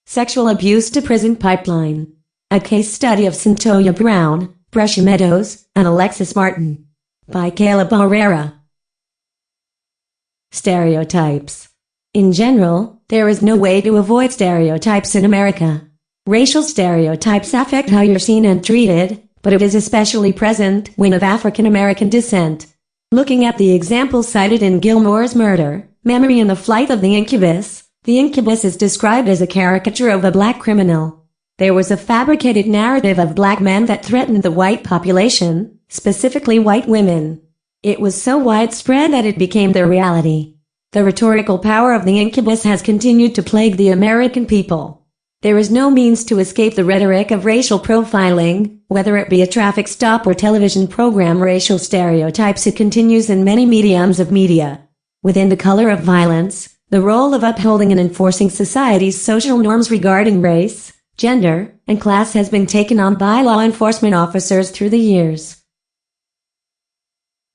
Sexual Abuse to Prison Pipeline. A case study of Cyntoia Brown, Brescia Meadows, and Alexis Martin. By Caleb Herrera. Stereotypes. In general, there is no way to avoid stereotypes in America. Racial stereotypes affect how you're seen and treated, but it is especially present when of African American descent. Looking at the example cited in Gilmore's Murder, Memory and the Flight of the Incubus is described as a caricature of a black criminal. There was a fabricated narrative of black men that threatened the white population, specifically white women. It was so widespread that it became their reality. The rhetorical power of the incubus has continued to plague the American people. There is no means to escape the rhetoric of racial profiling, whether it be a traffic stop or television program. Racial stereotypes, it continues in many mediums of media. Within the color of violence, the role of upholding and enforcing society's social norms regarding race, gender, and class has been taken on by law enforcement officers through the years.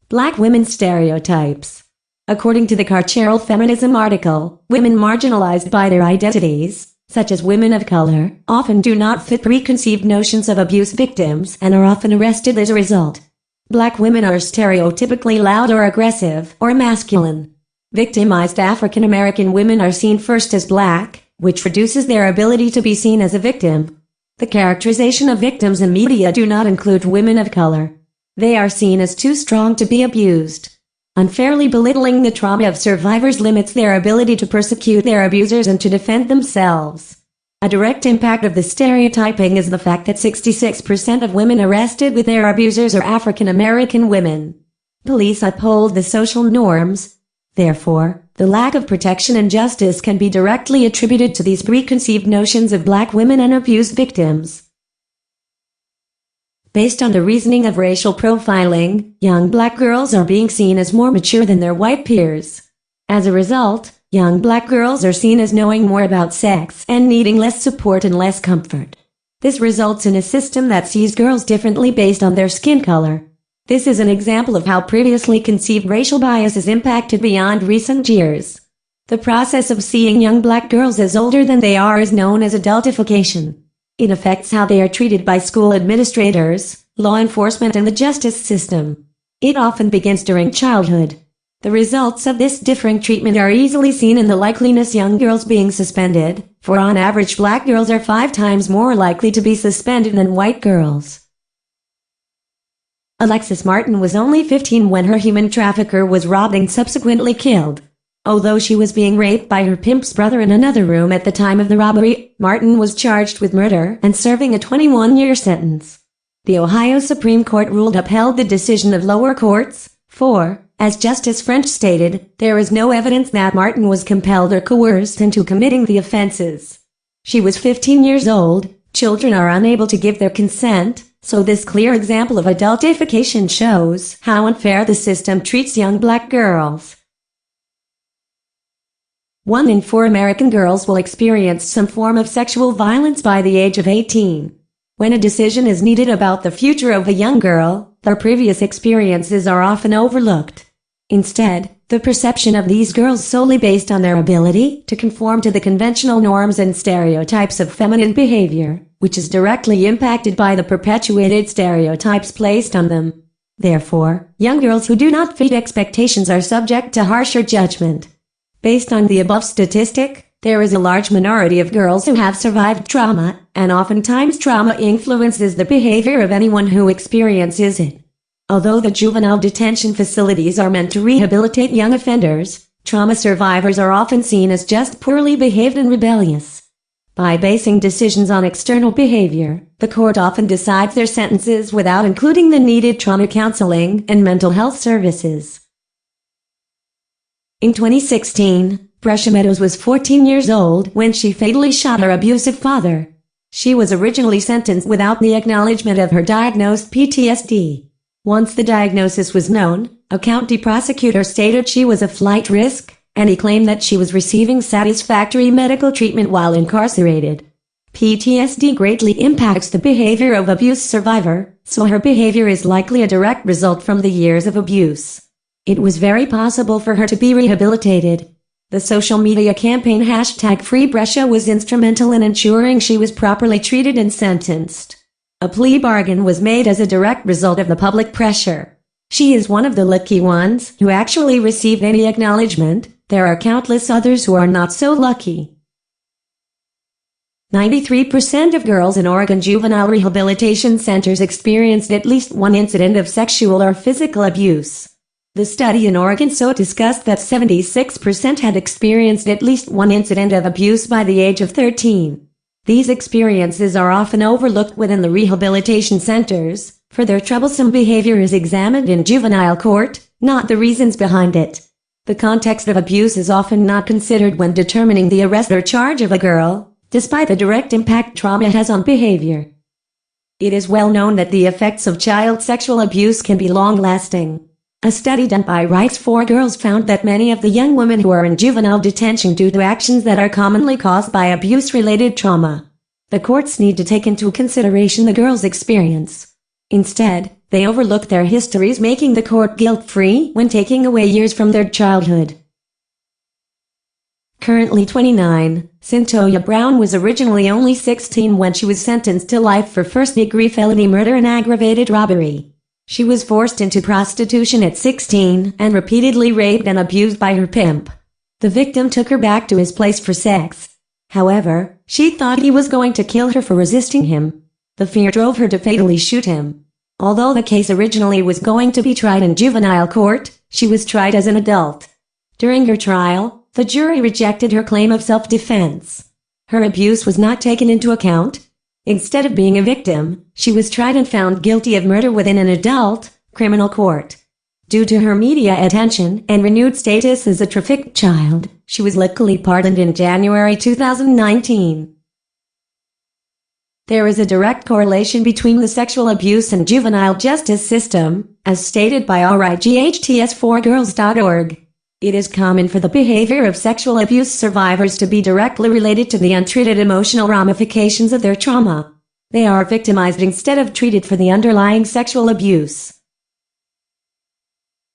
Black women's stereotypes. According to the Carceral Feminism article, women marginalized by their identities, such as women of color, often do not fit preconceived notions of abuse victims and are often arrested as a result. Black women are stereotypically loud or aggressive or masculine. Victimized African American women are seen first as black, which reduces their ability to be seen as a victim. The characterization of victims in media do not include women of color. They are seen as too strong to be abused. Unfairly belittling the trauma of survivors limits their ability to persecute their abusers and to defend themselves. A direct impact of the stereotyping is the fact that 66% of women arrested with their abusers are African American women. Police uphold the social norms. Therefore, the lack of protection and justice can be directly attributed to these preconceived notions of black women and abuse victims. Based on the reasoning of racial profiling, young black girls are being seen as more mature than their white peers. As a result, young black girls are seen as knowing more about sex and needing less support and less comfort. This results in a system that sees girls differently based on their skin color. This is an example of how previously conceived racial bias is impacted beyond recent years. The process of seeing young black girls as older than they are is known as adultification. It affects how they are treated by school administrators, law enforcement, and the justice system. It often begins during childhood. The results of this differing treatment are easily seen in the likeliness young girls being suspended, for on average black girls are 5 times more likely to be suspended than white girls. Alexis Martin was only 15 when her human trafficker was robbed and subsequently killed. Although she was being raped by her pimp's brother in another room at the time of the robbery, Martin was charged with murder and serving a 21-year sentence. The Ohio Supreme Court upheld the decision of lower courts, for, as Justice French stated, there is no evidence that Martin was compelled or coerced into committing the offenses. She was 15 years old. Children are unable to give their consent, so this clear example of adultification shows how unfair the system treats young black girls. 1 in 4 American girls will experience some form of sexual violence by the age of 18. When a decision is needed about the future of a young girl, their previous experiences are often overlooked. Instead, the perception of these girls solely based on their ability to conform to the conventional norms and stereotypes of feminine behavior, which is directly impacted by the perpetuated stereotypes placed on them. Therefore, young girls who do not fit expectations are subject to harsher judgment. Based on the above statistic, there is a large minority of girls who have survived trauma, and oftentimes trauma influences the behavior of anyone who experiences it. Although the juvenile detention facilities are meant to rehabilitate young offenders, trauma survivors are often seen as just poorly behaved and rebellious. By basing decisions on external behavior, the court often decides their sentences without including the needed trauma counseling and mental health services. In 2016, Brescia Meadows was 14 years old when she fatally shot her abusive father. She was originally sentenced without the acknowledgement of her diagnosed PTSD. Once the diagnosis was known, a county prosecutor stated she was a flight risk, and he claimed that she was receiving satisfactory medical treatment while incarcerated. PTSD greatly impacts the behavior of abuse survivor, so her behavior is likely a direct result from the years of abuse. It was very possible for her to be rehabilitated. The social media campaign #FreeBrescia was instrumental in ensuring she was properly treated and sentenced. A plea bargain was made as a direct result of the public pressure. She is one of the lucky ones who actually received any acknowledgement. There are countless others who are not so lucky. 93% of girls in Oregon juvenile rehabilitation centers experienced at least one incident of sexual or physical abuse. The study in Oregon so discussed that 76% had experienced at least one incident of abuse by the age of 13. These experiences are often overlooked within the rehabilitation centers, for their troublesome behavior is examined in juvenile court, not the reasons behind it. The context of abuse is often not considered when determining the arrest or charge of a girl, despite the direct impact trauma has on behavior. It is well known that the effects of child sexual abuse can be long-lasting. A study done by Rights for Girls found that many of the young women who are in juvenile detention due to actions that are commonly caused by abuse-related trauma. The courts need to take into consideration the girls' experience. Instead, they overlook their histories, making the court guilt-free when taking away years from their childhood. Currently 29, Cyntoia Brown was originally only 16 when she was sentenced to life for first-degree felony murder and aggravated robbery. She was forced into prostitution at 16 and repeatedly raped and abused by her pimp. The victim took her back to his place for sex. However, she thought he was going to kill her for resisting him. The fear drove her to fatally shoot him. Although the case originally was going to be tried in juvenile court, she was tried as an adult. During her trial, the jury rejected her claim of self-defense. Her abuse was not taken into account. Instead of being a victim, she was tried and found guilty of murder within an adult criminal court. Due to her media attention and renewed status as a trafficked child, she was luckily pardoned in January 2019. There is a direct correlation between the sexual abuse and juvenile justice system, as stated by RIGHTS4Girls.org. It is common for the behavior of sexual abuse survivors to be directly related to the untreated emotional ramifications of their trauma. They are victimized instead of treated for the underlying sexual abuse.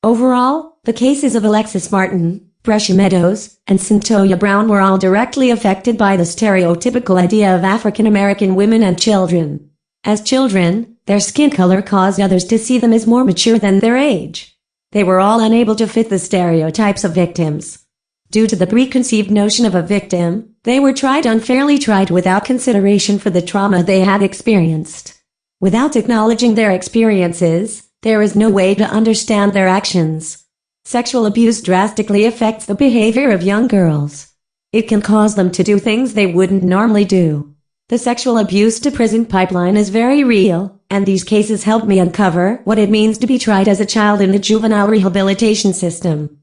Overall, the cases of Alexis Martin, Brescia Meadows, and Cyntoia Brown were all directly affected by the stereotypical idea of African American women and children. As children, their skin color caused others to see them as more mature than their age. They were all unable to fit the stereotypes of victims. Due to the preconceived notion of a victim, they were unfairly tried without consideration for the trauma they had experienced. Without acknowledging their experiences, there is no way to understand their actions. Sexual abuse drastically affects the behavior of young girls. It can cause them to do things they wouldn't normally do. The sexual abuse to prison pipeline is very real, and these cases helped me uncover what it means to be tried as a child in the juvenile rehabilitation system.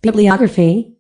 Bibliography: